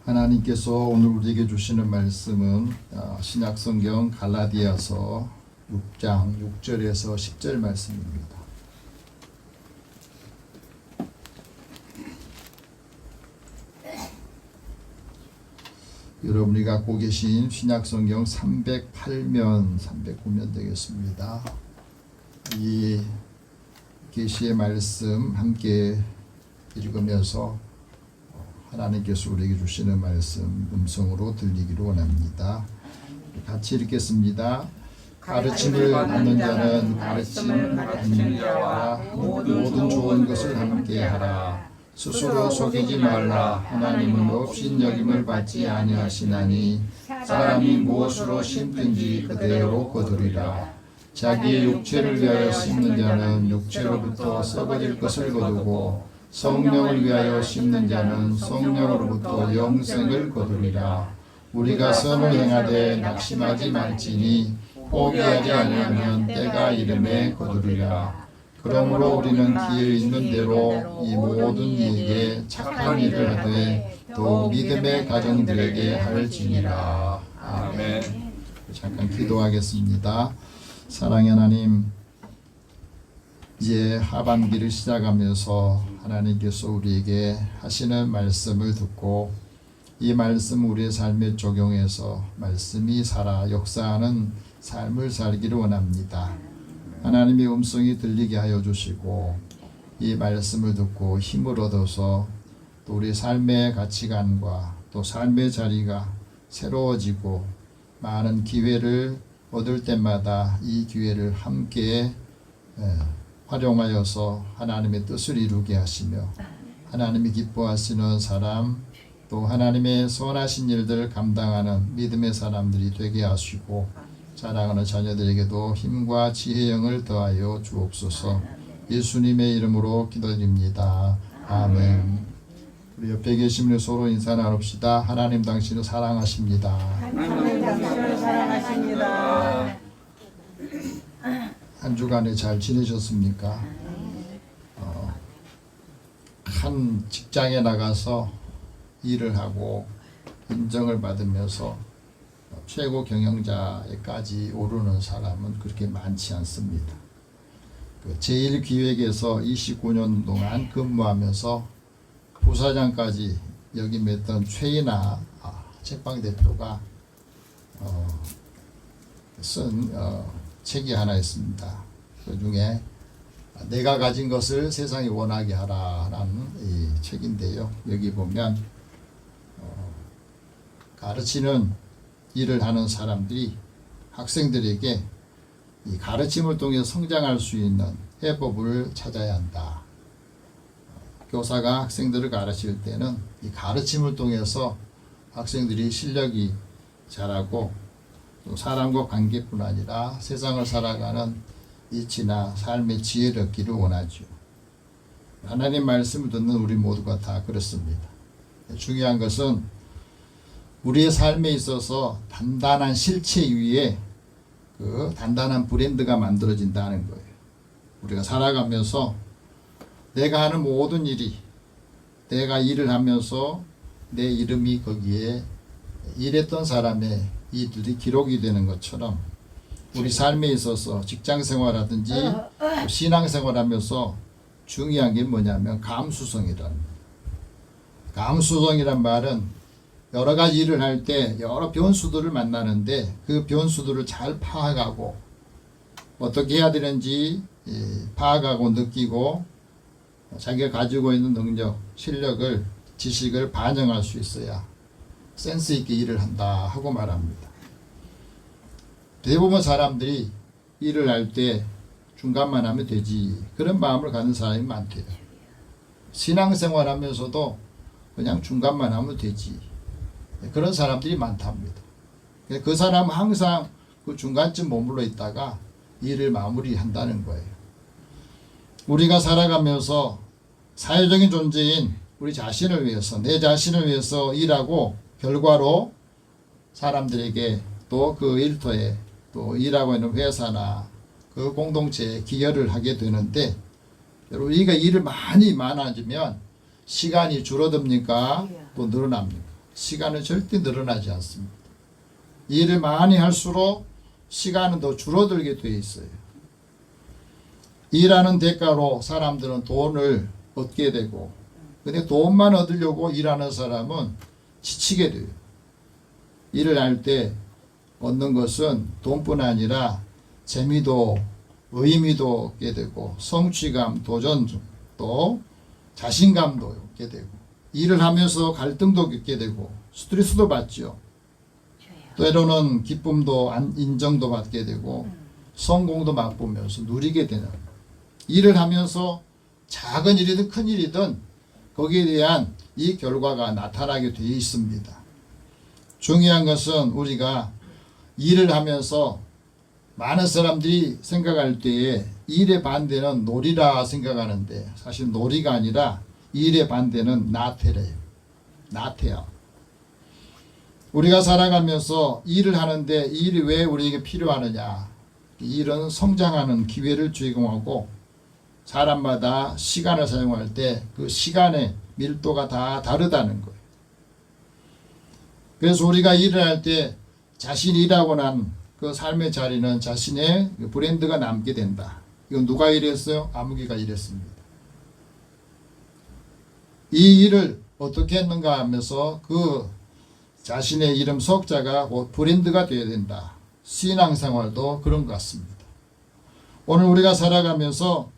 하나님께서 오늘 우리에게 주시는 말씀은 신약성경 갈라디아서 6장 6절에서 10절 말씀입니다. 여러분이 갖고 계신 신약성경 308면 309면 되겠습니다. 이 계시의 말씀 함께 읽으면서 하나님께서 우리에게 주시는 말씀 음성으로 들리기를 원합니다. 같이 읽겠습니다. 가르침을 받는 자는 가르침을 받는 자와 모든 좋은 것을 함께 하라. 스스로 속이지 말라. 하나님은 업신여김을 받지 아니하시나니 사람이 무엇으로 심든지 그대로 거두리라. 자기의 육체를 위하여 심는 자는 육체로부터 썩어질 것을 거두고 성령을 위하여 심는 자는 성령으로부터 영생을 거두리라. 우리가 선을 행하되 낙심하지 말지니 포기하지 아니하면 때가 이름에 거두리라. 그러므로 우리는 기회 있는 대로 이 모든 이에게 착한 일을 하되 또 믿음의 가정들에게 할지니라. 아멘. 잠깐 기도하겠습니다. 사랑의 하나님, 이제 하반기를 시작하면서 하나님께서 우리에게 하시는 말씀을 듣고 이 말씀 우리의 삶에 적용해서 말씀이 살아 역사하는 삶을 살기를 원합니다. 하나님의 음성이 들리게 하여 주시고 이 말씀을 듣고 힘을 얻어서 또 우리 삶의 가치관과 또 삶의 자리가 새로워지고 많은 기회를 얻을 때마다 이 기회를 함께 활용하여서 하나님의 뜻을 이루게 하시며 하나님이 기뻐하시는 사람 또 하나님의 선하신 일들을 감당하는 믿음의 사람들이 되게 하시고 자랑하는 자녀들에게도 힘과 지혜의 영을 더하여 주옵소서. 예수님의 이름으로 기도드립니다. 아멘. 우리 옆에 계신 분이 서로 인사 나눕시다. 하나님 당신을 사랑하십니다. 하나님 당신을 사랑하십니다. 한 주간에 잘 지내셨습니까? 한 직장에 나가서 일을 하고 인정을 받으면서 최고 경영자에까지 오르는 사람은 그렇게 많지 않습니다. 제1기획에서 29년 동안 근무하면서 부사장까지 역임했던 최인아 책방대표가 쓴 책이 하나 있습니다. 그 중에 내가 가진 것을 세상이 원하게 하라라는 이 책인데요. 여기 보면 가르치는 일을 하는 사람들이 학생들에게 이 가르침을 통해 성장할 수 있는 해법을 찾아야 한다. 교사가 학생들을 가르칠 때는 이 가르침을 통해서 학생들이 실력이 자라고 또 사람과 관계뿐 아니라 세상을 살아가는 이치나 삶의 지혜를 얻기를 원하죠. 하나님 말씀을 듣는 우리 모두가 다 그렇습니다. 중요한 것은 우리의 삶에 있어서 단단한 실체 위에 그 단단한 브랜드가 만들어진다는 거예요. 우리가 살아가면서 내가 하는 모든 일이 내가 일을 하면서 내 이름이 거기에 일했던 사람의 이들이 기록이 되는 것처럼 우리 삶에 있어서 직장생활하든지 신앙생활하면서 중요한 게 뭐냐면 감수성이라는 거예요. 감수성이란 말은 여러 가지 일을 할 때 여러 변수들을 만나는데 그 변수들을 잘 파악하고 어떻게 해야 되는지 파악하고 느끼고 자기가 가지고 있는 능력, 실력을, 지식을 반영할 수 있어야 센스 있게 일을 한다 하고 말합니다. 대부분 사람들이 일을 할 때 중간만 하면 되지 그런 마음을 갖는 사람이 많대요. 신앙생활 하면서도 그냥 중간만 하면 되지 그런 사람들이 많답니다. 그 사람은 항상 그 중간쯤 머물러 있다가 일을 마무리한다는 거예요. 우리가 살아가면서 사회적인 존재인 우리 자신을 위해서 내 자신을 위해서 일하고 결과로 사람들에게 또 그 일터에 또 일하고 있는 회사나 그 공동체에 기여를 하게 되는데 여러분 우리가 일을 많아지면 시간이 줄어듭니까? 또 늘어납니까? 시간은 절대 늘어나지 않습니다. 일을 많이 할수록 시간은 더 줄어들게 되어 있어요. 일하는 대가로 사람들은 돈을 얻게 되고, 근데 돈만 얻으려고 일하는 사람은 지치게 돼요. 일을 할 때 얻는 것은 돈뿐 아니라 재미도 의미도 얻게 되고 성취감, 도전, 또 자신감도 얻게 되고, 일을 하면서 갈등도 겪게 되고 스트레스도 받죠. 때로는 기쁨도 인정도 받게 되고 성공도 맛보면서 누리게 되는, 일을 하면서 작은 일이든 큰 일이든 거기에 대한 이 결과가 나타나게 되어 있습니다. 중요한 것은 우리가 일을 하면서 많은 사람들이 생각할 때에 일의 반대는 놀이라 생각하는데, 사실 놀이가 아니라 일의 반대는 나태래요. 나태야. 우리가 살아가면서 일을 하는데 이 일이 왜 우리에게 필요하느냐. 일은 성장하는 기회를 제공하고 사람마다 시간을 사용할 때 그 시간의 밀도가 다 다르다는 거예요. 그래서 우리가 일을 할 때 자신이 일하고 난 그 삶의 자리는 자신의 브랜드가 남게 된다. 이건 누가 일했어요? 아무개가 일했습니다. 이 일을 어떻게 했는가 하면서 그 자신의 이름 석자가 곧 브랜드가 되어야 된다. 신앙생활도 그런 것 같습니다. 오늘 우리가 살아가면서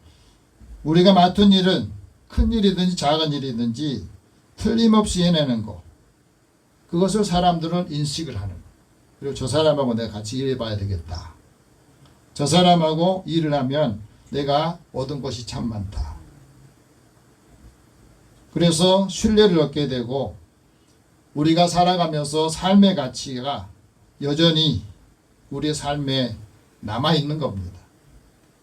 우리가 맡은 일은 큰 일이든지 작은 일이든지 틀림없이 해내는 것, 그것을 사람들은 인식을 하는 것. 그리고 저 사람하고 내가 같이 일해봐야 되겠다. 저 사람하고 일을 하면 내가 얻은 것이 참 많다. 그래서 신뢰를 얻게 되고 우리가 살아가면서 삶의 가치가 여전히 우리의 삶에 남아있는 겁니다.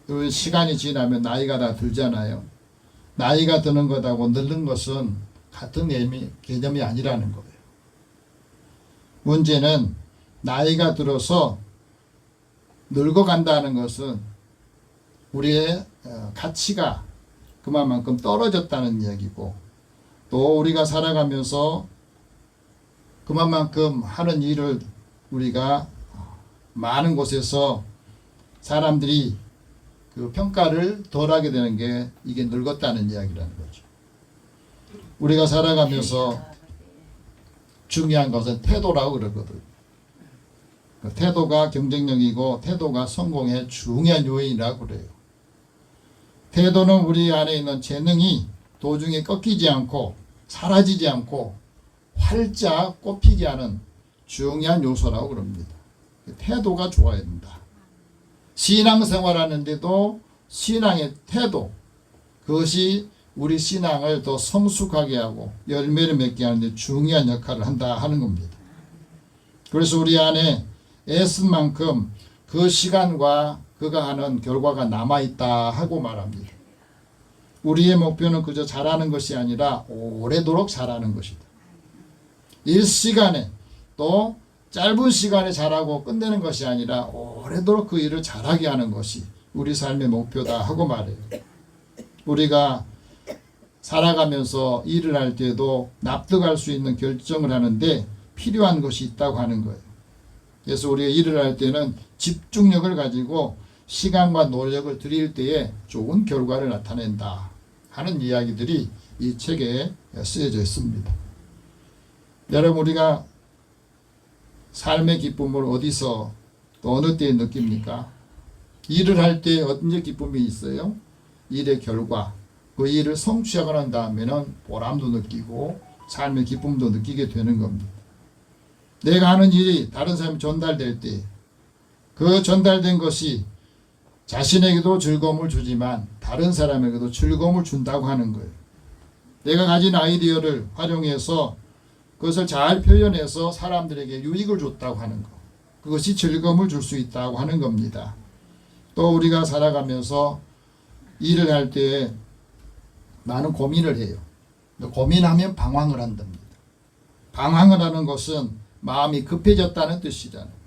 그리고 시간이 지나면 나이가 다 들잖아요. 나이가 드는 것하고 늙는 것은 같은 개념이 아니라는 거예요. 문제는 나이가 들어서 늙어간다는 것은 우리의 가치가 그만큼 떨어졌다는 이야기고, 또 우리가 살아가면서 그만큼 하는 일을 우리가 많은 곳에서 사람들이 그 평가를 덜하게 되는 게 이게 늙었다는 이야기라는 거죠. 우리가 살아가면서 중요한 것은 태도라고 그러거든요. 태도가 경쟁력이고 태도가 성공의 중요한 요인이라고 그래요. 태도는 우리 안에 있는 재능이 도중에 꺾이지 않고 사라지지 않고 활짝 꽃피게 하는 중요한 요소라고 그럽니다. 태도가 좋아야 된다. 신앙생활 하는데도 신앙의 태도, 그것이 우리 신앙을 더 성숙하게 하고 열매를 맺게 하는 데 중요한 역할을 한다 하는 겁니다. 그래서 우리 안에 애쓴 만큼 그 시간과 그가 하는 결과가 남아있다 하고 말합니다. 우리의 목표는 그저 잘하는 것이 아니라 오래도록 잘하는 것이다. 일시간에 또 짧은 시간에 잘하고 끝내는 것이 아니라 오래도록 그 일을 잘하게 하는 것이 우리 삶의 목표다 하고 말해요. 우리가 살아가면서 일을 할 때도 납득할 수 있는 결정을 하는데 필요한 것이 있다고 하는 거예요. 그래서 우리가 일을 할 때는 집중력을 가지고 시간과 노력을 들일 때에 좋은 결과를 나타낸다 하는 이야기들이 이 책에 쓰여져 있습니다. 여러분, 우리가 삶의 기쁨을 어디서 또 어느 때에 느낍니까? 일을 할 때 언제 기쁨이 있어요? 일의 결과, 그 일을 성취하고 난 다음에는 보람도 느끼고 삶의 기쁨도 느끼게 되는 겁니다. 내가 하는 일이 다른 사람에 전달될 때 그 전달된 것이 자신에게도 즐거움을 주지만 다른 사람에게도 즐거움을 준다고 하는 거예요. 내가 가진 아이디어를 활용해서 그것을 잘 표현해서 사람들에게 유익을 줬다고 하는 것, 그것이 즐거움을 줄 수 있다고 하는 겁니다. 또 우리가 살아가면서 일을 할 때 많은 고민을 해요. 고민하면 방황을 한답니다. 방황을 하는 것은 마음이 급해졌다는 뜻이잖아요.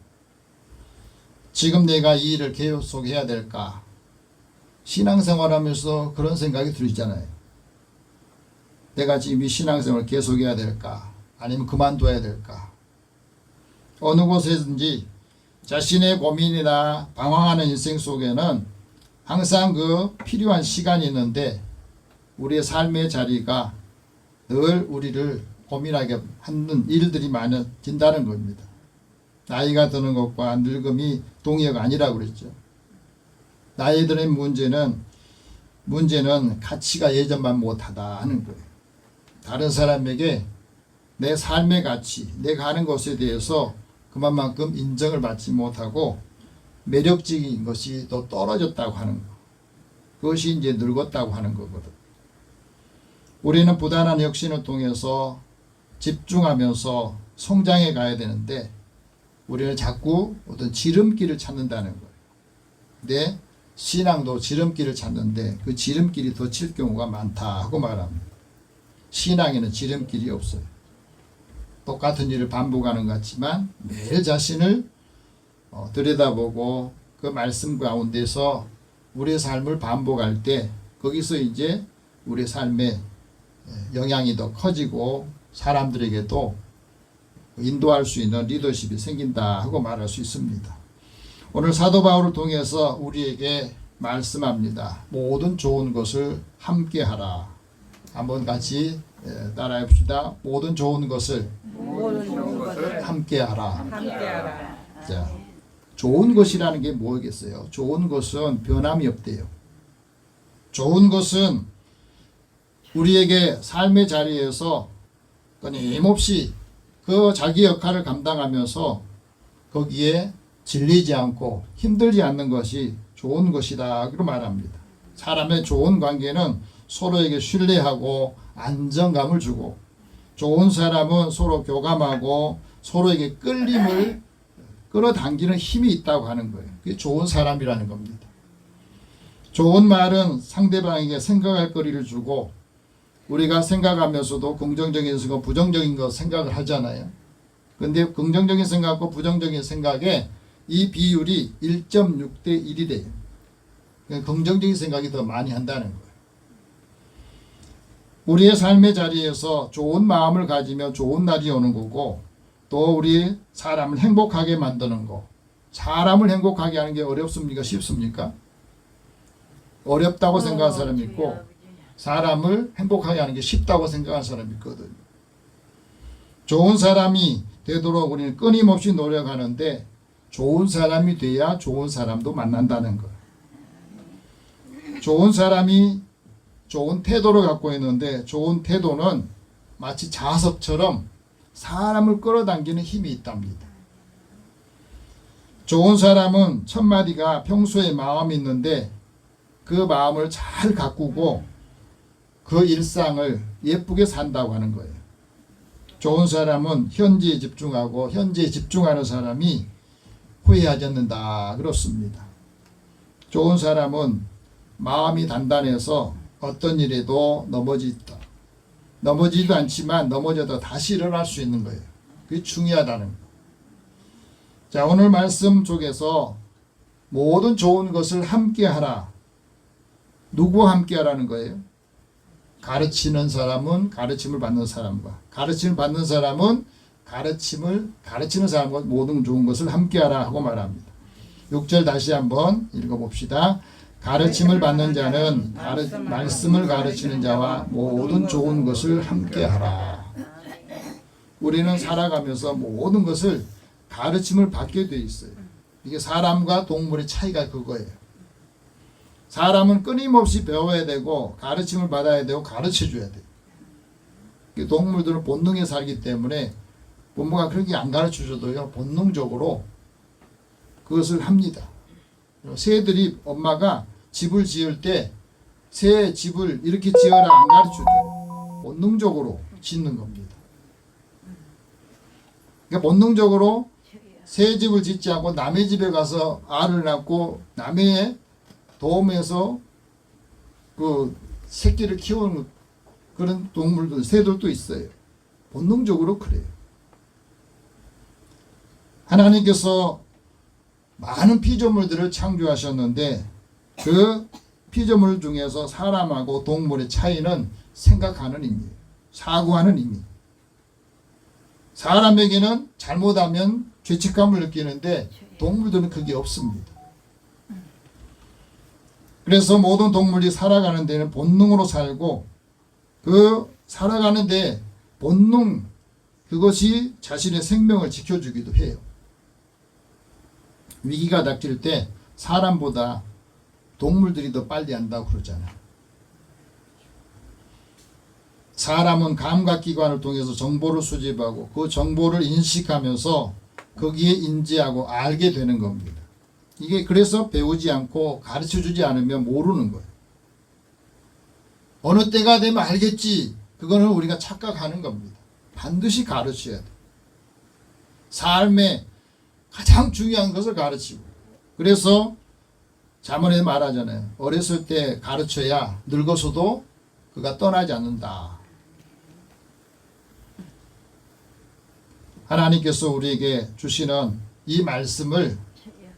지금 내가 이 일을 계속해야 될까? 신앙생활하면서 그런 생각이 들잖아요. 내가 지금 이 신앙생활을 계속해야 될까? 아니면 그만둬야 될까? 어느 곳에든지 자신의 고민이나 방황하는 인생 속에는 항상 그 필요한 시간이 있는데 우리의 삶의 자리가 늘 우리를 고민하게 하는 일들이 많아진다는 겁니다. 나이가 드는 것과 늙음이 동의어가 아니라고 그랬죠. 나이 드는 문제는 가치가 예전만 못하다 하는 거예요. 다른 사람에게 내 삶의 가치, 내가 하는 것에 대해서 그만큼 인정을 받지 못하고 매력적인 것이 더 떨어졌다고 하는 거. 그것이 이제 늙었다고 하는 거거든. 우리는 부단한 혁신을 통해서 집중하면서 성장해 가야 되는데 우리는 자꾸 어떤 지름길을 찾는다는 거예요. 근데 신앙도 지름길을 찾는데 그 지름길이 덧칠 경우가 많다 하고 말합니다. 신앙에는 지름길이 없어요. 똑같은 일을 반복하는 것 같지만 매일 자신을 들여다보고 그 말씀 가운데서 우리의 삶을 반복할 때 거기서 이제 우리의 삶에 영향이 더 커지고 사람들에게도 인도할 수 있는 리더십이 생긴다 하고 말할 수 있습니다. 오늘 사도 바울을 통해서 우리에게 말씀합니다. 모든 좋은 것을 함께 하라. 한번 같이 따라해 봅시다. 모든 좋은 것을 함께 하라. 자, 좋은 것이라는 게 뭐겠어요? 좋은 것은 변함이 없대요. 좋은 것은 우리에게 삶의 자리에서 끊임없이 그 자기 역할을 감당하면서 거기에 질리지 않고 힘들지 않는 것이 좋은 것이다. 그렇게 말합니다. 사람의 좋은 관계는 서로에게 신뢰하고 안정감을 주고 좋은 사람은 서로 교감하고 서로에게 끌림을 끌어당기는 힘이 있다고 하는 거예요. 그게 좋은 사람이라는 겁니다. 좋은 말은 상대방에게 생각할 거리를 주고 우리가 생각하면서도 긍정적인 생각, 부정적인 거 생각을 하잖아요. 근데 긍정적인 생각과 부정적인 생각에 이 비율이 1.6대 1이래요. 그러니까 긍정적인 생각이 더 많이 한다는 거예요. 우리의 삶의 자리에서 좋은 마음을 가지며 좋은 날이 오는 거고 또 우리 사람을 행복하게 만드는 거. 사람을 행복하게 하는 게 어렵습니까? 쉽습니까? 어렵다고 생각하는 사람이 있고 사람을 행복하게 하는 게 쉽다고 생각하는 사람이 있거든요. 좋은 사람이 되도록 우리는 끊임없이 노력하는데 좋은 사람이 돼야 좋은 사람도 만난다는 거예요. 좋은 사람이 좋은 태도를 갖고 있는데 좋은 태도는 마치 자석처럼 사람을 끌어당기는 힘이 있답니다. 좋은 사람은 첫마디가 평소에 마음이 있는데 그 마음을 잘 가꾸고 그 일상을 예쁘게 산다고 하는 거예요. 좋은 사람은 현재에 집중하고 현재에 집중하는 사람이 후회하지 않는다. 그렇습니다. 좋은 사람은 마음이 단단해서 어떤 일에도 넘어지지도 않지만 넘어져도 다시 일어날 수 있는 거예요. 그게 중요하다는 거예요. 자, 오늘 말씀 속에서 모든 좋은 것을 함께 하라. 누구와 함께 하라는 거예요? 가르치는 사람은 가르침을 받는 사람과 가르침을 받는 사람은 가르치는 사람과 모든 좋은 것을 함께 하라 하고 말합니다. 6절 다시 한번 읽어봅시다. 가르침을 받는 자는 말씀을 가르치는 자와 모든 좋은 것을 함께 하라. 우리는 살아가면서 모든 것을 가르침을 받게 돼 있어요. 이게 사람과 동물의 차이가 그거예요. 사람은 끊임없이 배워야 되고 가르침을 받아야 되고 가르쳐줘야 돼요. 동물들은 본능에 살기 때문에 부모가 그렇게 안 가르쳐줘도요 본능적으로 그것을 합니다. 새들이 엄마가 집을 지을 때 새 집을 이렇게 지어라 안 가르쳐줘요. 본능적으로 짓는 겁니다. 그러니까 본능적으로 새 집을 짓지 않고 남의 집에 가서 알을 낳고 남의 도움에서 그 새끼를 키우는 그런 동물들, 새들도 있어요. 본능적으로 그래요. 하나님께서 많은 피조물들을 창조하셨는데 그 피조물 중에서 사람하고 동물의 차이는 생각하는 힘이에요. 사고하는 힘이. 사람에게는 잘못하면 죄책감을 느끼는데 동물들은 그게 없습니다. 그래서 모든 동물이 살아가는 데는 본능으로 살고 그 살아가는데 본능 그것이 자신의 생명을 지켜주기도 해요. 위기가 닥칠 때 사람보다 동물들이 더 빨리 한다고 그러잖아요. 사람은 감각기관을 통해서 정보를 수집하고 그 정보를 인식하면서 거기에 인지하고 알게 되는 겁니다. 이게 그래서 배우지 않고 가르쳐주지 않으면 모르는 거예요. 어느 때가 되면 알겠지. 그거는 우리가 착각하는 겁니다. 반드시 가르쳐야 돼. 삶의 가장 중요한 것을 가르치고. 그래서 잠언에 말하잖아요. 어렸을 때 가르쳐야 늙어서도 그가 떠나지 않는다. 하나님께서 우리에게 주시는 이 말씀을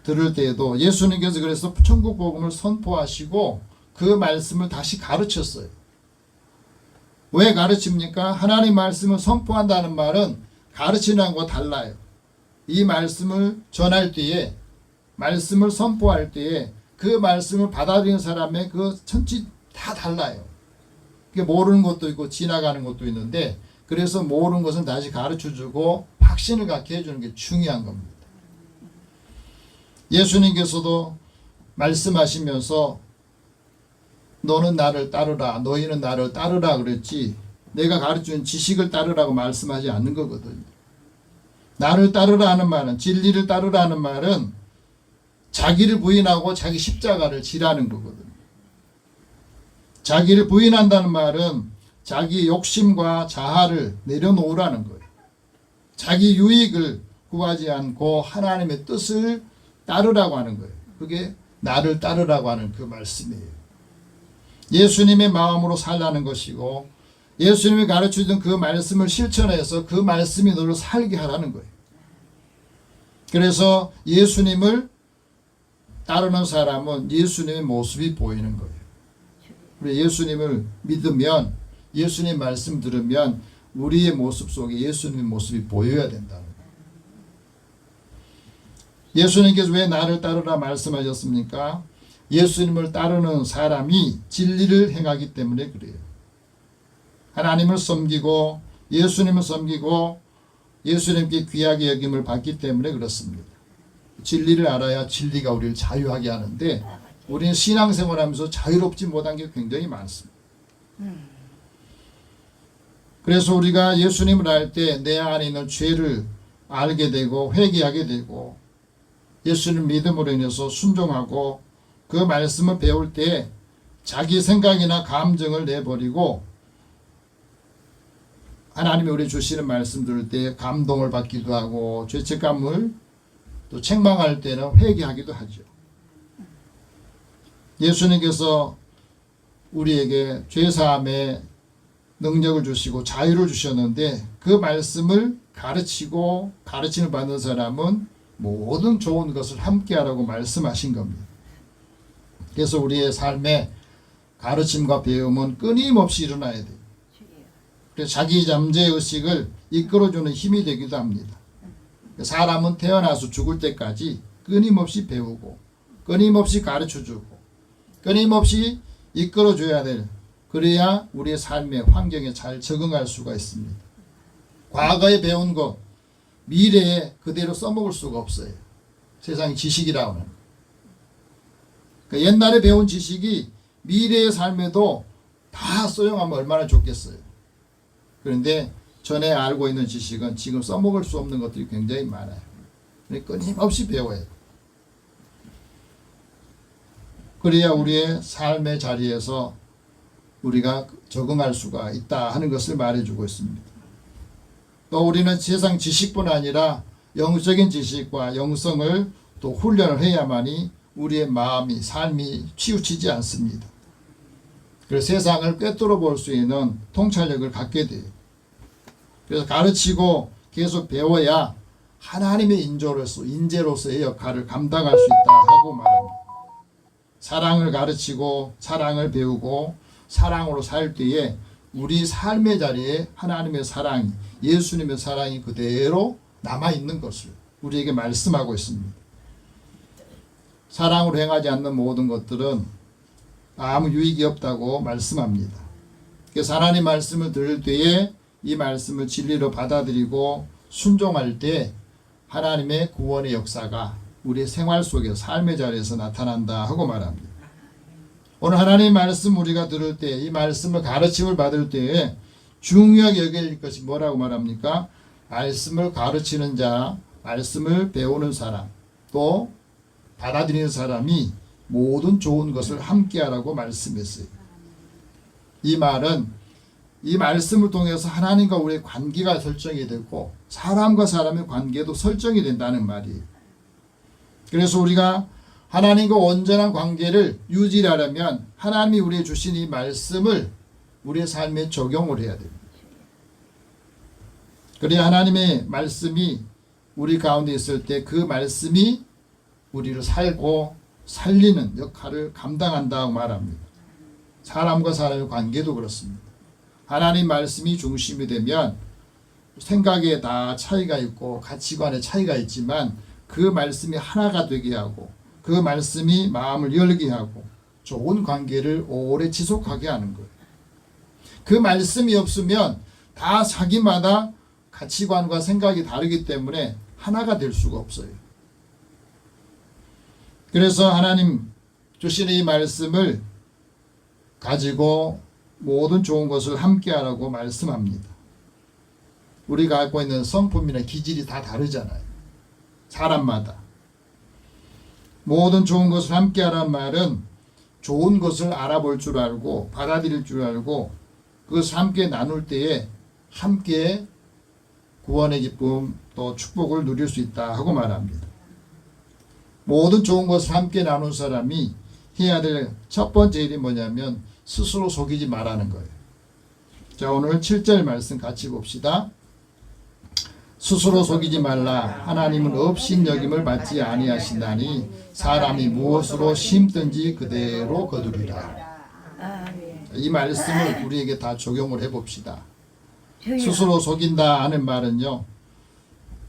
들을 때에도 예수님께서 그래서 천국 복음을 선포하시고 그 말씀을 다시 가르쳤어요. 왜 가르칩니까? 하나님 말씀을 선포한다는 말은 가르치는 것과 달라요. 이 말씀을 전할 때에 말씀을 선포할 때에 그 말씀을 받아들이는 사람의 그 천지 다 달라요. 모르는 것도 있고 지나가는 것도 있는데 그래서 모르는 것은 다시 가르쳐주고 확신을 갖게 해주는 게 중요한 겁니다. 예수님께서도 말씀하시면서 너는 나를 따르라 너희는 나를 따르라 그랬지 내가 가르치는 지식을 따르라고 말씀하지 않는 거거든요. 나를 따르라 하는 말은 진리를 따르라 하는 말은 자기를 부인하고 자기 십자가를 지라는 거거든요. 자기를 부인한다는 말은 자기 욕심과 자아를 내려놓으라는 거예요. 자기 유익을 구하지 않고 하나님의 뜻을 따르라고 하는 거예요. 그게 나를 따르라고 하는 그 말씀이에요. 예수님의 마음으로 살라는 것이고 예수님이 가르치던 그 말씀을 실천해서 그 말씀이 너를 살게 하라는 거예요. 그래서 예수님을 따르는 사람은 예수님의 모습이 보이는 거예요. 우리 예수님을 믿으면 예수님 말씀 들으면 우리의 모습 속에 예수님의 모습이 보여야 된다는 거예요. 예수님께서 왜 나를 따르라 말씀하셨습니까? 예수님을 따르는 사람이 진리를 행하기 때문에 그래요. 하나님을 섬기고 예수님을 섬기고 예수님께 귀하게 여김을 받기 때문에 그렇습니다. 진리를 알아야 진리가 우리를 자유하게 하는데 우리는 신앙생활하면서 자유롭지 못한 게 굉장히 많습니다. 그래서 우리가 예수님을 알 때 내 안에 있는 죄를 알게 되고 회개하게 되고 예수님 믿음으로 인해서 순종하고 그 말씀을 배울 때 자기 생각이나 감정을 내버리고 하나님이 우리 주시는 말씀 들을 때 감동을 받기도 하고 죄책감을 또 책망할 때는 회개하기도 하죠. 예수님께서 우리에게 죄사함의 능력을 주시고 자유를 주셨는데 그 말씀을 가르치고 가르침을 받는 사람은 모든 좋은 것을 함께하라고 말씀하신 겁니다. 그래서 우리의 삶에 가르침과 배움은 끊임없이 일어나야 돼요. 그래서 자기 잠재의식을 이끌어주는 힘이 되기도 합니다. 사람은 태어나서 죽을 때까지 끊임없이 배우고 끊임없이 가르쳐주고 끊임없이 이끌어줘야 될 그래야 우리의 삶의 환경에 잘 적응할 수가 있습니다. 과거에 배운 것 미래에 그대로 써먹을 수가 없어요. 세상의 지식이라고 하는 그러니까 옛날에 배운 지식이 미래의 삶에도 다 써용하면 얼마나 좋겠어요. 그런데 전에 알고 있는 지식은 지금 써먹을 수 없는 것들이 굉장히 많아요. 그러니까 끊임없이 배워야 해요. 그래야 우리의 삶의 자리에서 우리가 적응할 수가 있다 하는 것을 말해주고 있습니다. 또 우리는 세상 지식뿐 아니라 영적인 지식과 영성을 또 훈련을 해야만이 우리의 마음이 삶이 치우치지 않습니다. 그래서 세상을 꿰뚫어 볼 수 있는 통찰력을 갖게 돼요. 그래서 가르치고 계속 배워야 하나님의 인재로서의 역할을 감당할 수 있다 하고 말합니다. 사랑을 가르치고 사랑을 배우고 사랑으로 살 때에 우리 삶의 자리에 하나님의 사랑이, 예수님의 사랑이 그대로 남아있는 것을 우리에게 말씀하고 있습니다. 사랑으로 행하지 않는 모든 것들은 아무 유익이 없다고 말씀합니다. 그래서 하나님 말씀을 들을 때에 이 말씀을 진리로 받아들이고 순종할 때 하나님의 구원의 역사가 우리의 생활 속에 삶의 자리에서 나타난다 하고 말합니다. 오늘 하나님 말씀 우리가 들을 때 이 말씀을 가르침을 받을 때에 중요하게 여길 것이 뭐라고 말합니까? 말씀을 가르치는 자, 말씀을 배우는 사람, 또 받아들이는 사람이 모든 좋은 것을 함께하라고 말씀했어요. 이 말은 이 말씀을 통해서 하나님과 우리의 관계가 설정이 되고 사람과 사람의 관계도 설정이 된다는 말이에요. 그래서 우리가 하나님과 온전한 관계를 유지하려면 하나님이 우리에게 주신 이 말씀을 우리의 삶에 적용을 해야 됩니다. 그래야 하나님의 말씀이 우리 가운데 있을 때 그 말씀이 우리를 살고 살리는 역할을 감당한다고 말합니다. 사람과 사람의 관계도 그렇습니다. 하나님 말씀이 중심이 되면 생각에 다 차이가 있고 가치관에 차이가 있지만 그 말씀이 하나가 되게 하고 그 말씀이 마음을 열게 하고 좋은 관계를 오래 지속하게 하는 거예요. 그 말씀이 없으면 다 자기마다 가치관과 생각이 다르기 때문에 하나가 될 수가 없어요. 그래서 하나님 주시는 이 말씀을 가지고 모든 좋은 것을 함께하라고 말씀합니다. 우리가 갖고 있는 성품이나 기질이 다 다르잖아요. 사람마다. 모든 좋은 것을 함께하라는 말은 좋은 것을 알아볼 줄 알고 받아들일 줄 알고 그것을 함께 나눌 때에 함께 구원의 기쁨 또 축복을 누릴 수 있다 하고 말합니다. 모든 좋은 것을 함께 나눈 사람이 해야 될 첫 번째 일이 뭐냐면 스스로 속이지 말라는 거예요. 자, 오늘 7절 말씀 같이 봅시다. 스스로 속이지 말라. 하나님은 업신여김을 받지 아니하신다니 사람이 무엇으로 심든지 그대로 거두리라. 이 말씀을 우리에게 다 적용을 해봅시다. 스스로 속인다 하는 말은요,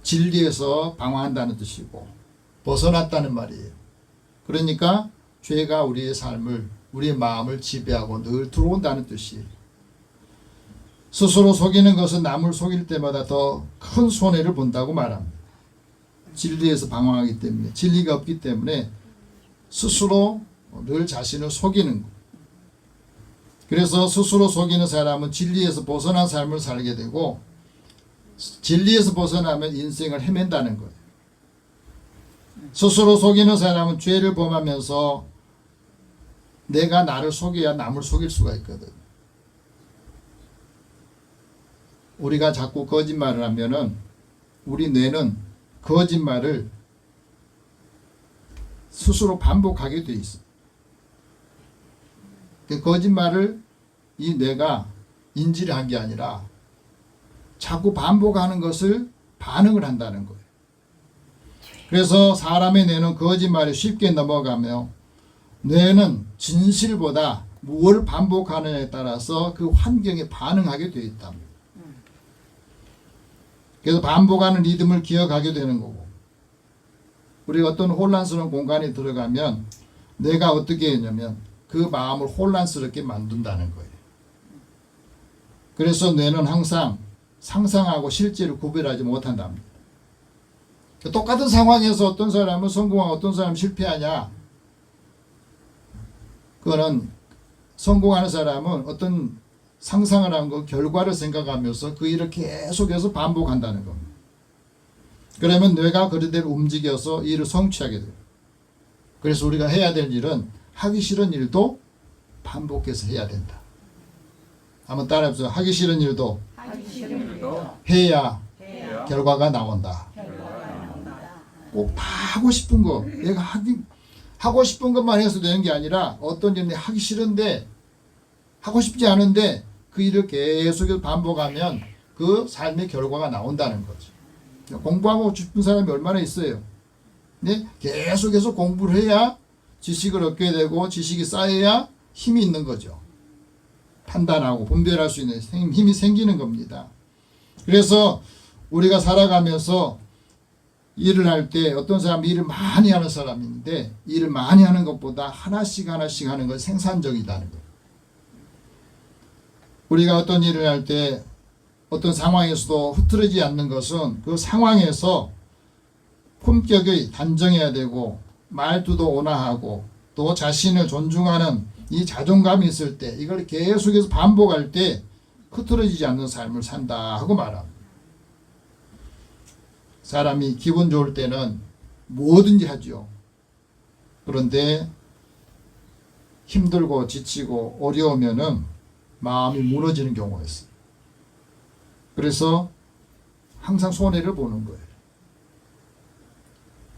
진리에서 방황한다는 뜻이고 벗어났다는 말이에요. 그러니까 죄가 우리의 삶을, 우리의 마음을 지배하고 늘 들어온다는 뜻이에요. 스스로 속이는 것은 남을 속일 때마다 더 큰 손해를 본다고 말합니다. 진리에서 방황하기 때문에, 진리가 없기 때문에 스스로 늘 자신을 속이는 것. 그래서 스스로 속이는 사람은 진리에서 벗어난 삶을 살게 되고 진리에서 벗어나면 인생을 헤맨다는 거예요. 스스로 속이는 사람은 죄를 범하면서 내가 나를 속여야 남을 속일 수가 있거든. 우리가 자꾸 거짓말을 하면은 우리 뇌는 거짓말을 스스로 반복하게 돼 있어. 그 거짓말을 이 뇌가 인지를 한 게 아니라 자꾸 반복하는 것을 반응을 한다는 거예요. 그래서 사람의 뇌는 거짓말이 쉽게 넘어가며 뇌는 진실보다 무엇을 반복하느냐에 따라서 그 환경에 반응하게 되어 있답니다. 그래서 반복하는 리듬을 기억하게 되는 거고, 우리가 어떤 혼란스러운 공간에 들어가면 뇌가 어떻게 했냐면 그 마음을 혼란스럽게 만든다는 거예요. 그래서 뇌는 항상 상상하고 실제를 구별하지 못한답니다. 똑같은 상황에서 어떤 사람은 성공하고 어떤 사람은 실패하냐, 그거는 성공하는 사람은 어떤 상상을 한 그 결과를 생각하면서 그 일을 계속해서 반복한다는 겁니다. 그러면 뇌가 그대로 움직여서 일을 성취하게 돼요. 그래서 우리가 해야 될 일은 하기 싫은 일도 반복해서 해야 된다. 한번 따라해보세요. 하기 싫은 일도 해야 결과가 나온다. 꼭 다 하고 싶은 거, 내가 하고 싶은 것만 해서 되는 게 아니라 어떤 일이 하기 싫은데, 하고 싶지 않은데 그 일을 계속 반복하면 그 삶의 결과가 나온다는 거죠. 공부하고 싶은 사람이 얼마나 있어요. 근데 계속해서 공부를 해야 지식을 얻게 되고 지식이 쌓여야 힘이 있는 거죠. 판단하고 분별할 수 있는 힘이 생기는 겁니다. 그래서 우리가 살아가면서 일을 할 때 어떤 사람이 일을 많이 하는 사람인데 일을 많이 하는 것보다 하나씩 하나씩 하는 건 생산적이다는 거예요. 우리가 어떤 일을 할 때 어떤 상황에서도 흐트러지지 않는 것은 그 상황에서 품격이 단정해야 되고 말투도 온화하고 또 자신을 존중하는 이 자존감이 있을 때 이걸 계속해서 반복할 때 흐트러지지 않는 삶을 산다 하고 말합니다. 사람이 기분 좋을 때는 뭐든지 하죠. 그런데 힘들고 지치고 어려우면은 마음이 무너지는 경우가 있어요. 그래서 항상 손해를 보는 거예요.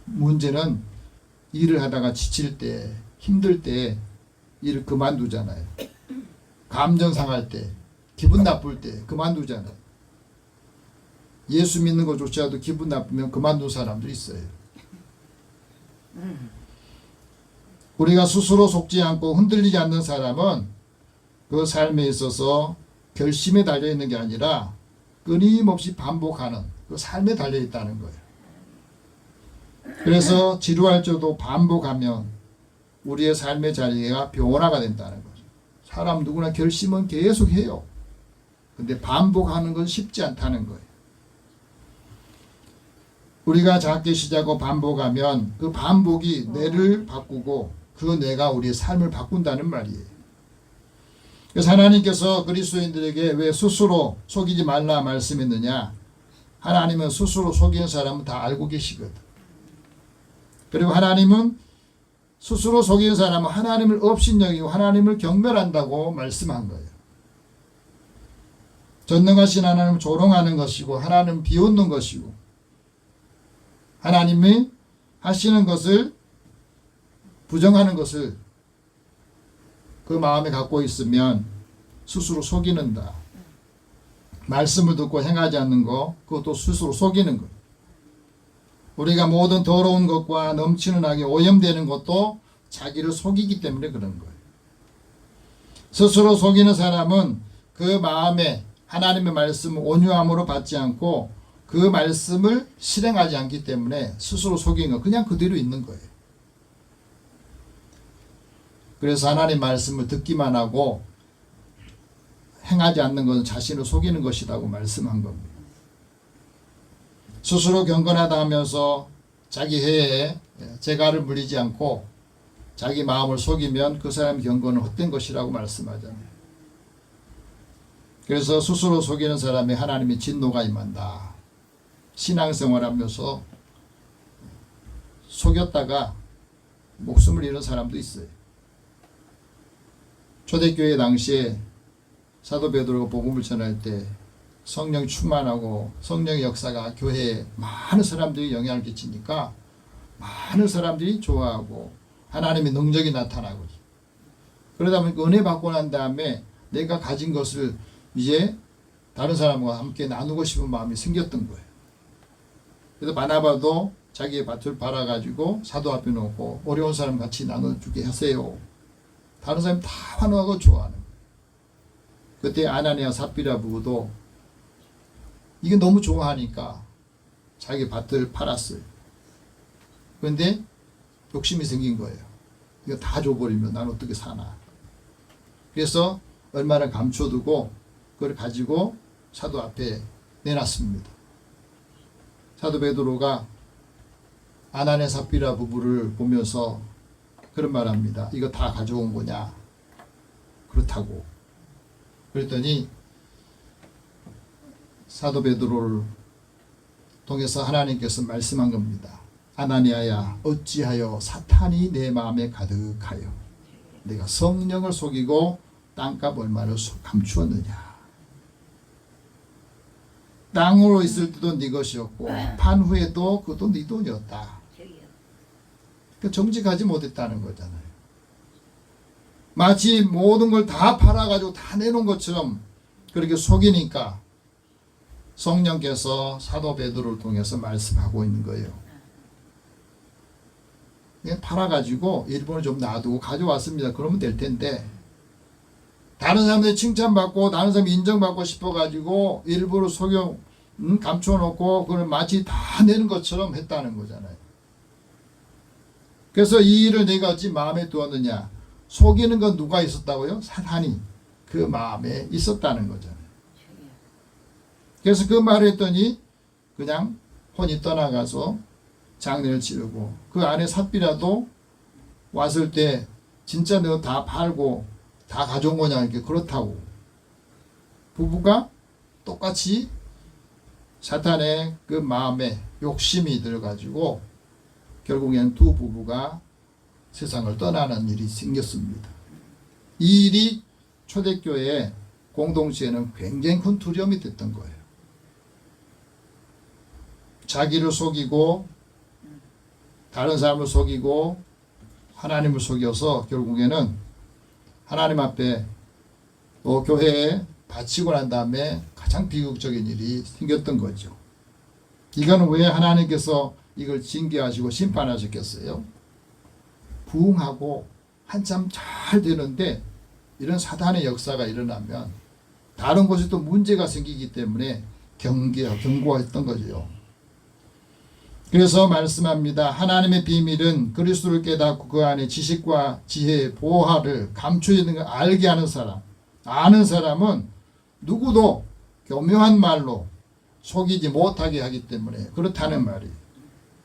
문제는 일을 하다가 지칠 때, 힘들 때 일을 그만두잖아요. 감정 상할 때, 기분 나쁠 때 그만두잖아요. 예수 믿는 것조차도 기분 나쁘면 그만둔 사람들이 있어요. 우리가 스스로 속지 않고 흔들리지 않는 사람은 그 삶에 있어서 결심에 달려있는 게 아니라 끊임없이 반복하는 그 삶에 달려있다는 거예요. 그래서 지루할 적도 반복하면 우리의 삶의 자리가 변화가 된다는 거죠. 사람 누구나 결심은 계속 해요. 근데 반복하는 건 쉽지 않다는 거예요. 우리가 작게 시작하고 반복하면 그 반복이 뇌를 바꾸고 그 뇌가 우리의 삶을 바꾼다는 말이에요. 그래서 하나님께서 그리스도인들에게 왜 스스로 속이지 말라 말씀했느냐? 하나님은 스스로 속이는 사람은 다 알고 계시거든. 그리고 하나님은 스스로 속이는 사람은 하나님을 업신여기고 하나님을 경멸한다고 말씀한 거예요. 전능하신 하나님을 조롱하는 것이고 하나님을 비웃는 것이고 하나님이 하시는 것을 부정하는 것을 그 마음에 갖고 있으면 스스로 속이는다. 말씀을 듣고 행하지 않는 거 그것도 스스로 속이는 거예요. 우리가 모든 더러운 것과 넘치는 악에 오염되는 것도 자기를 속이기 때문에 그런 거예요. 스스로 속이는 사람은 그 마음에 하나님의 말씀을 온유함으로 받지 않고 그 말씀을 실행하지 않기 때문에 스스로 속인 거 그냥 그대로 있는 거예요. 그래서 하나님 말씀을 듣기만 하고 행하지 않는 것은 자신을 속이는 것이라고 말씀한 겁니다. 스스로 경건하다 하면서 자기 해에 재갈을 물리지 않고 자기 마음을 속이면 그 사람의 경건은 헛된 것이라고 말씀하잖아요. 그래서 스스로 속이는 사람이 하나님의 진노가 임한다. 신앙생활하면서 속였다가 목숨을 잃은 사람도 있어요. 초대교회 당시에 사도 베드로가 복음을 전할 때 성령 충만하고 성령의 역사가 교회에 많은 사람들이 영향을 끼치니까 많은 사람들이 좋아하고 하나님의 능력이 나타나고 그러다 보니까 은혜 받고 난 다음에 내가 가진 것을 이제 다른 사람과 함께 나누고 싶은 마음이 생겼던 거예요. 그래서 바나바도 자기의 밭을 팔아가지고 사도 앞에 놓고 어려운 사람 같이 나눠주게 하세요. 다른 사람이 다 환호하고 좋아하는 거예요. 그때 아나니아 삽비라 부부도 이게 너무 좋아하니까 자기 밭을 팔았어요. 그런데 욕심이 생긴 거예요. 이거 다 줘버리면 난 어떻게 사나. 그래서 얼마나 감춰두고 그걸 가지고 사도 앞에 내놨습니다. 사도 베드로가 아나니아 삽비라 부부를 보면서 그런 말합니다. 이거 다 가져온 거냐? 그렇다고. 그랬더니 사도 베드로를 통해서 하나님께서 말씀한 겁니다. 아나니아야 어찌하여 사탄이 내 마음에 가득하여 내가 성령을 속이고 땅값 얼마를 감추었느냐. 땅으로 있을 때도 네 것이었고 판 후에도 그것도 네 돈이었다. 그러니까 정직하지 못했다는 거잖아요. 마치 모든 걸 다 팔아가지고 다 내놓은 것처럼 그렇게 속이니까 성령께서 사도 베드로를 통해서 말씀하고 있는 거예요. 그냥 팔아가지고 일본을 좀 놔두고 가져왔습니다. 그러면 될 텐데 다른 사람들이 칭찬받고 다른 사람이 인정받고 싶어가지고 일부러 감춰놓고 그걸 마치 다 내는 것처럼 했다는 거잖아요. 그래서 이 일을 내가 어찌 마음에 두었느냐. 속이는 건 누가 있었다고요? 사탄이 그 마음에 있었다는 거잖아요. 그래서 그 말을 했더니 그냥 혼이 떠나가서 장례를 치르고 그 안에 삽비라도 왔을 때 진짜 너 다 팔고 다 가져온 거냐 이렇게 그렇다고 부부가 똑같이 사탄의 그 마음에 욕심이 들어가지고 결국엔 두 부부가 세상을 떠나는 일이 생겼습니다. 이 일이 초대교회 공동체에는 굉장히 큰 두려움이 됐던 거예요. 자기를 속이고 다른 사람을 속이고 하나님을 속여서 결국에는 하나님 앞에 또 교회에 바치고 난 다음에 가장 비극적인 일이 생겼던 거죠. 이건 왜 하나님께서 이걸 징계하시고 심판하셨겠어요? 부흥하고 한참 잘 되는데 이런 사단의 역사가 일어나면 다른 곳에 또 문제가 생기기 때문에 경고했던 거죠. 그래서 말씀합니다. 하나님의 비밀은 그리스도를 깨닫고 그 안에 지식과 지혜의 보화를 감추어 있는 걸 알게 하는 사람. 아는 사람은 누구도 교묘한 말로 속이지 못하게 하기 때문에 그렇다는 말이에요.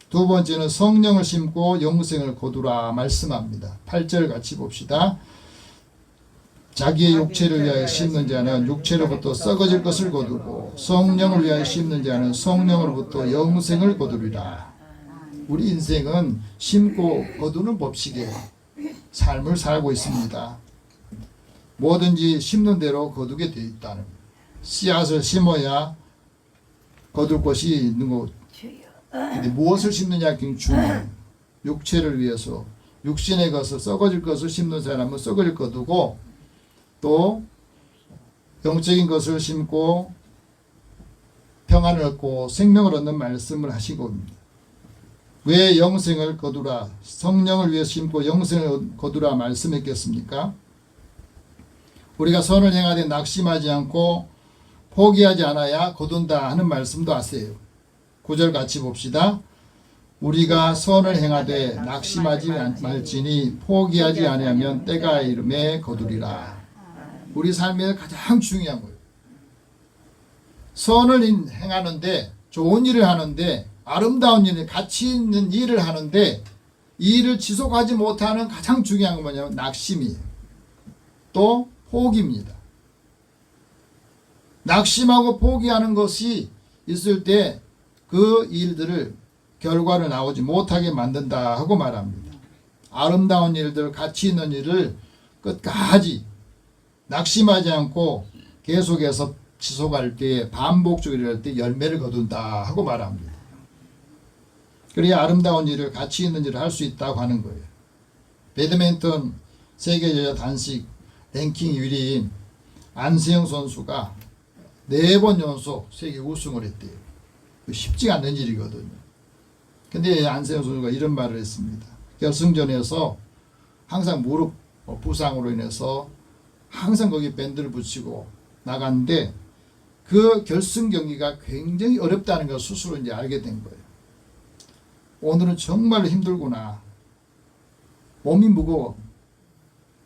두 번째는 성령을 심고 영생을 거두라 말씀합니다. 8절 같이 봅시다. 자기의 육체를 위하여 심는 자는 육체로부터 썩어질 것을 거두고 성령을 위하여 심는 자는 성령으로부터 영생을 거두리라. 우리 인생은 심고 거두는 법칙의 삶을 살고 있습니다. 뭐든지 심는 대로 거두게 되어 있다는 거예요. 씨앗을 심어야 거둘 것이 있는 것. 근데 무엇을 심느냐 굉장히 중요해요. 육체를 위해서 육신의 것을 썩어질 것을 심는 사람은 썩어질 거두고 또 영적인 것을 심고 평안을 얻고 생명을 얻는 말씀을 하시고 왜 영생을 거두라 성령을 위해 심고 영생을 거두라 말씀했겠습니까? 우리가 선을 행하되 낙심하지 않고 포기하지 않아야 거둔다 하는 말씀도 아세요. 9절 같이 봅시다. 우리가 선을 행하되 낙심하지 말지니 포기하지 아니하면 때가 이름에 거두리라. 우리 삶에 가장 중요한 거예요. 선을 행하는데 좋은 일을 하는데 아름다운 일, 가치 있는 일을 하는데 이 일을 지속하지 못하는 가장 중요한 건 뭐냐면 낙심이에요. 또 포기입니다. 낙심하고 포기하는 것이 있을 때 그 일들을 결과를 나오지 못하게 만든다 하고 말합니다. 아름다운 일들, 가치 있는 일을 끝까지 낙심하지 않고 계속해서 지속할 때 반복적으로 할 때 열매를 거둔다 하고 말합니다. 그래야 아름다운 일을 가치 있는 일을 할 수 있다고 하는 거예요. 배드민턴 세계 여자 단식 랭킹 1위인 안세영 선수가 4번 연속 세계 우승을 했대요. 쉽지 않는 일이거든요. 근데 안세영 선수가 이런 말을 했습니다. 결승전에서 항상 무릎 부상으로 인해서 항상 거기 밴드를 붙이고 나갔는데 그 결승 경기가 굉장히 어렵다는 걸 스스로 이제 알게 된 거예요. 오늘은 정말로 힘들구나. 몸이 무거워.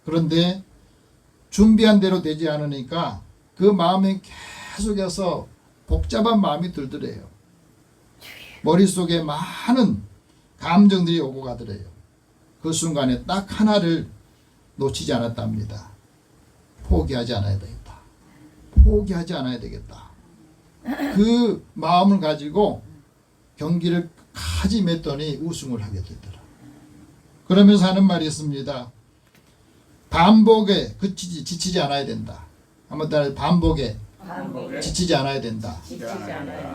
그런데 준비한 대로 되지 않으니까 그 마음에 계속해서 복잡한 마음이 들더래요. 머릿속에 많은 감정들이 오고 가더래요. 그 순간에 딱 하나를 놓치지 않았답니다. 포기하지 않아야 되겠다. 포기하지 않아야 되겠다. 그 마음을 가지고 경기를 까지 맺더니 우승을 하게 되더라. 그러면서 하는 말이 있습니다. 반복에 지치지 않아야 된다. 한번 따라 반복에 지치지 않아야 된다.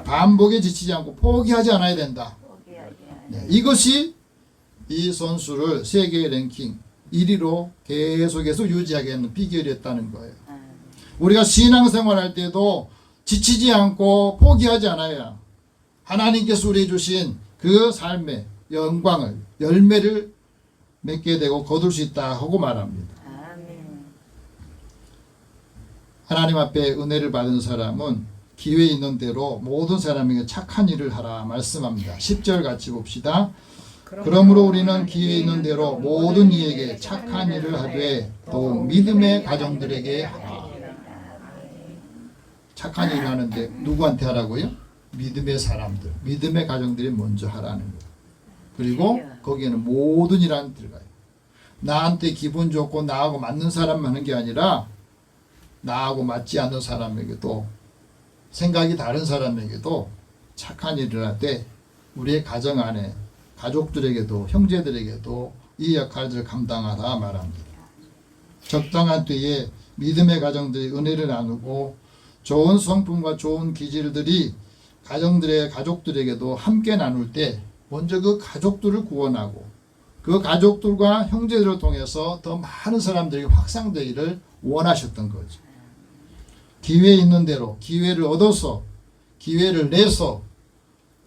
반복에 지치지 않고 포기하지 않아야 된다. 네, 이것이 이 선수를 세계 랭킹 1위로 계속해서 유지하게 하는 비결이었다는 거예요. 우리가 신앙생활 할 때도 지치지 않고 포기하지 않아야 하나님께서 우리에게 주신 그 삶의 영광을 열매를 맺게 되고 거둘 수 있다 하고 말합니다. 하나님 앞에 은혜를 받은 사람은 기회 있는 대로 모든 사람에게 착한 일을 하라 말씀합니다. 10절 같이 봅시다. 그러므로 우리는 기회 있는 대로 모든 이에게 착한 일을 하되 또 믿음의 가정들에게 하라. 착한 일을 하는데 누구한테 하라고요? 믿음의 사람들, 믿음의 가정들이 먼저 하라는 거예요. 그리고 거기에는 모든 이라는 들어가요. 나한테 기분 좋고 나하고 맞는 사람만 하는 게 아니라 나하고 맞지 않는 사람에게도, 생각이 다른 사람에게도 착한 일을 할 때 우리의 가정 안에 가족들에게도 형제들에게도 이 역할을 감당하라 말합니다. 적당한 때에 믿음의 가정들이 은혜를 나누고 좋은 성품과 좋은 기질들이 가정들의 가족들에게도 함께 나눌 때 먼저 그 가족들을 구원하고 그 가족들과 형제들을 통해서 더 많은 사람들이 확산되기를 원하셨던 거죠. 기회 있는 대로 기회를 얻어서 기회를 내서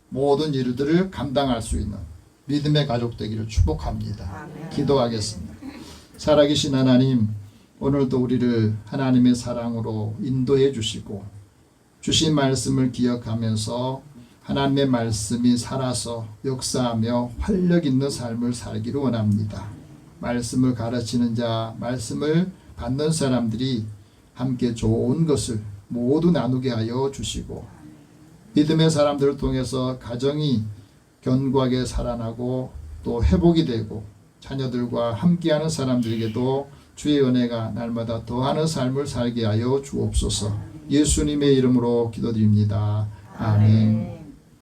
모든 일들을 감당할 수 있는 믿음의 가족 되기를 축복합니다. 기도하겠습니다. 살아계신 하나님, 오늘도 우리를 하나님의 사랑으로 인도해 주시고 주신 말씀을 기억하면서 하나님의 말씀이 살아서 역사하며 활력 있는 삶을 살기를 원합니다. 말씀을 가르치는 자, 말씀을 받는 사람들이 함께 좋은 것을 모두 나누게 하여 주시고 믿음의 사람들을 통해서 가정이 견고하게 살아나고 또 회복이 되고 자녀들과 함께하는 사람들에게도 주의 은혜가 날마다 더하는 삶을 살게 하여 주옵소서. 예수님의 이름으로 기도드립니다. 아멘.